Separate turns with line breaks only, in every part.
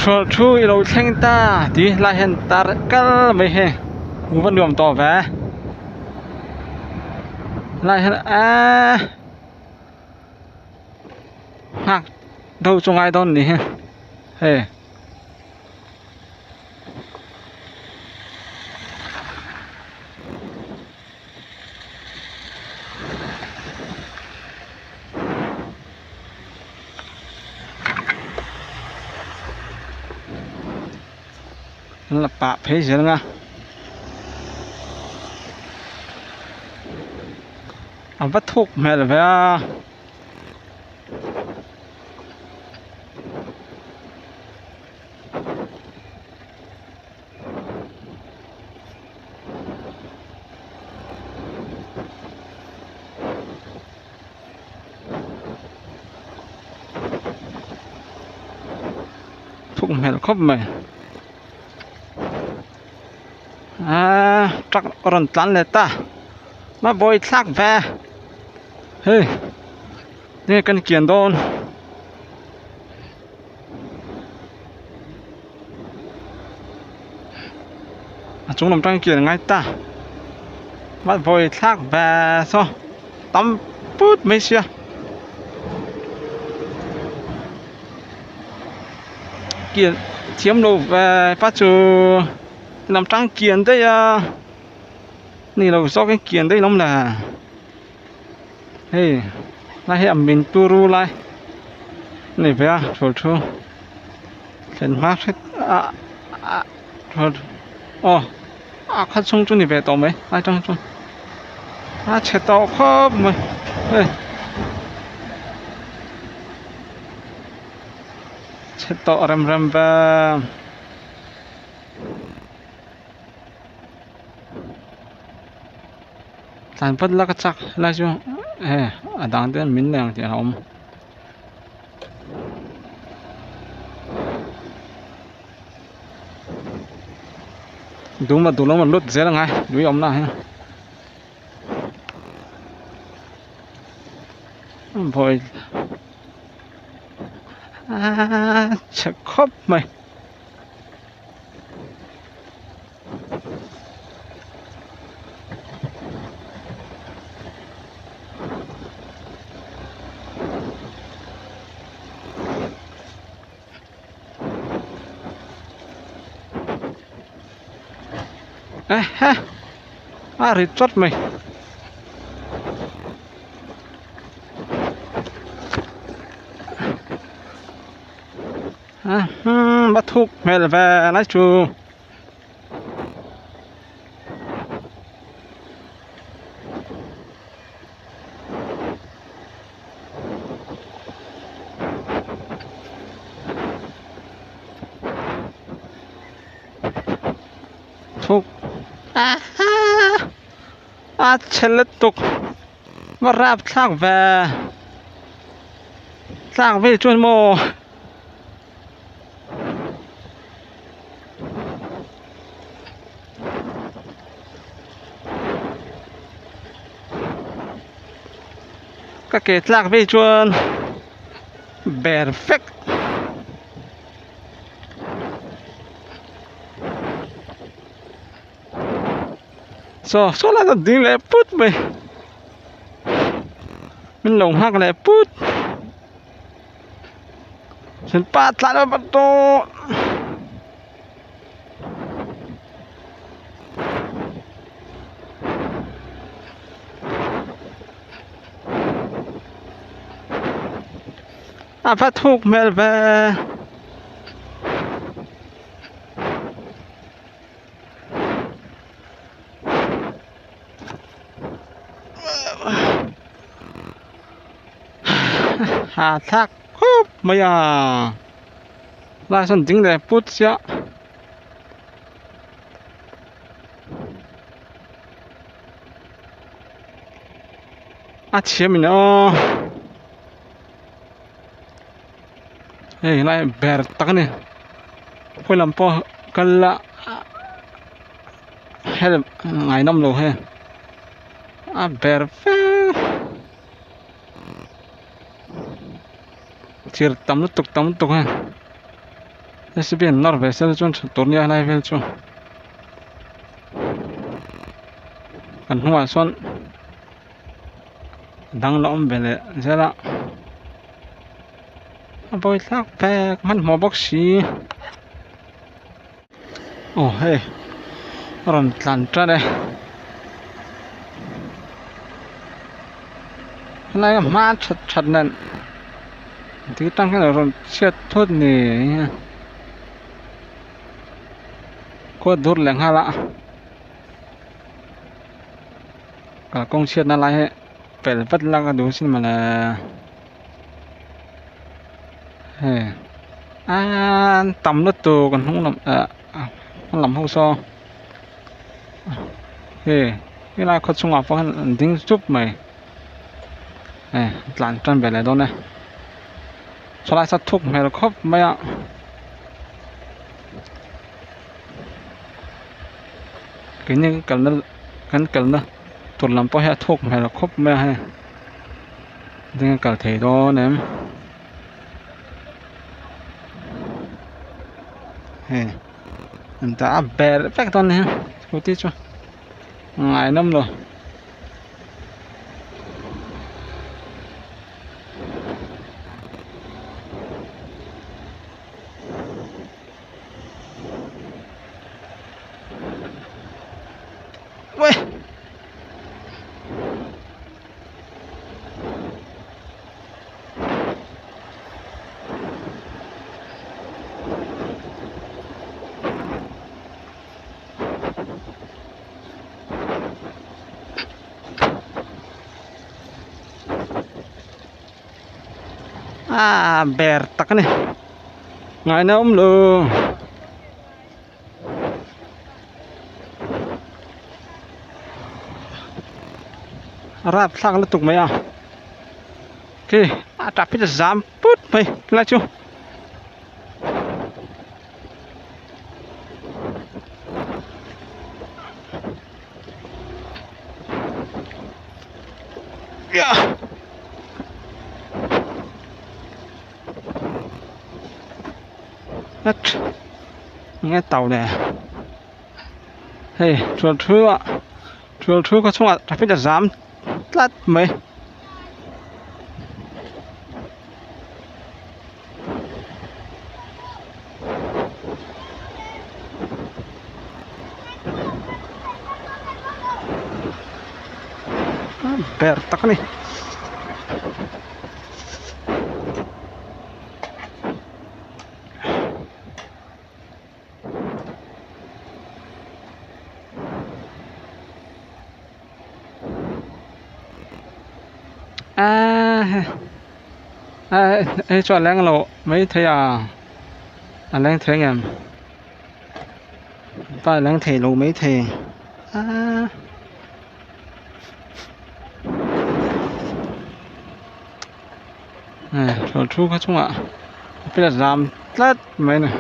cho chú lâu thanh ta đi lại hiện ta cả mấy hè ngủ vẫn đường tỏ vé lại hiện hoặc đâu trong ai đón đi hè hè là bạ phê gì nữa vắt thuốc mẹ là về thuốc mẹ là khóc mày chắc còn tán lệ ta mà bôi thác về heyนี่กันเกียนโดนchúng nằm trong กียนngay ta bắt bôi thác về sao tắm bút mấy xưa กียนchiếm đồ về phát chu nằm trong กียนđấyนี่เราso cái กียนđấy lắm là hey lại hiện mình tu ru lại này về thôi thôi hiện mát hết thôi khát sung chung này về tàu mấy ai trong chung chết tàu khóc mày chết tàu rầm rầm về sản xuất là cái chắc là chứ đang đến mình đang thì không đúng mà tụi nó mà lút dễ là ngay đuổi ông nào ha vội chắc khóc mày rít chót mày bắt thuốc mẹ là về lái chú thuốc ছেলে tục mà rap thang về chuyên mô các cái thang về chuyên perfect số là thật tiếng lẽ put mày mình lồng hắc lẽ putฉันปาดlại vào bắt tô phát thuốc mẹ về thác húp mày lại sân tiếng đẹp put xíu chiếm mình nữa hey lại bè tắc này phải làm po cần là hay là ngày năm rồi hay bè chia tắm nó tục ha sẽ biến nở về sẽ chọn tốt nhất này về chọn còn không phải chọn đang lõm về lại sẽ là bôi thác vềมันหมอบอกสีโอ้เฮ้ยร้อนจันทร์เลยอะไรก็มาชัดๆนั่นที่ตั้งให้เราเชื่อทุนนี่ก็ดูแลงฮะละก็คงเชื่อนั่นไรเป็นวัดละก็ดูสิมันละเฮ้ต่ำรถตัวกันห้องลำห้องลำห้องซอเฮ้เวลาเขาส่งออกฟังดิ้งจุบไหมหลานจันไปเลยโดนนะสลายสัตว์ทุกไม่ละครบไม่อะcái như cần nó cần nó tuột làm bao nhiêu thuốc hay là khóc mẹ hay nên cả thể đó ném hey anh ta bè phát con này cô tí cho ngài năm rồi喂bè tắc này ngài năm rồi rap sang letuk mày à oke tapi zamput mày là chú ya đất nghe tàu nè hey chuột thưa có xong à tapi dám lát mày bè tắc này chọn láng lộ mấy thế à láng thế em ba láng thế lộ mấy thế rồi thu cái chung ạ bây giờ giảm lát mấy này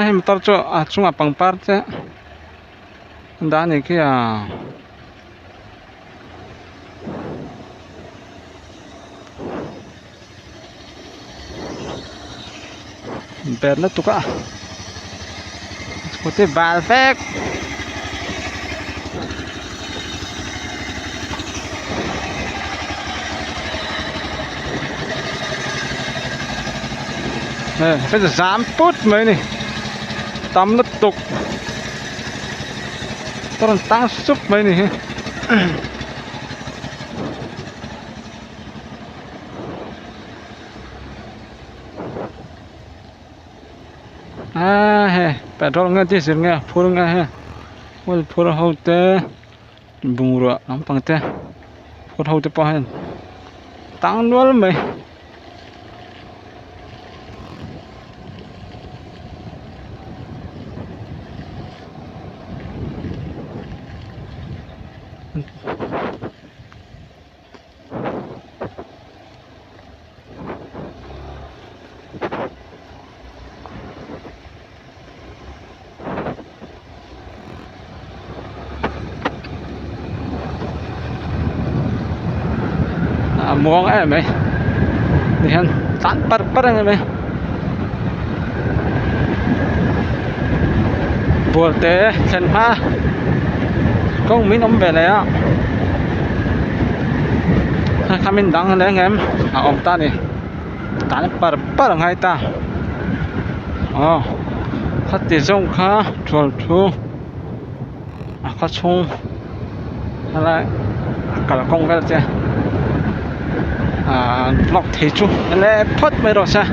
em tao cho chung ạ bằng part chứ đá này kia bed na tuka seperti balfek phải giảm phút mấy này tắm nó tục tao tăng súp mấy này petrol nggak sih sebenarnya full nggak ya full halte bungura nampang teh full halte pahen tang dua mai muang mày thì hắn tán bắt bắt anh mày bùa tế chân ha công mình ông về đấy kami dang lên em ông ta đi tán par ngay ta khát tiền sông khá chuột thu khát sông hay là cả là công cái chứ lọc thấy chú nên phớt mới rồi sao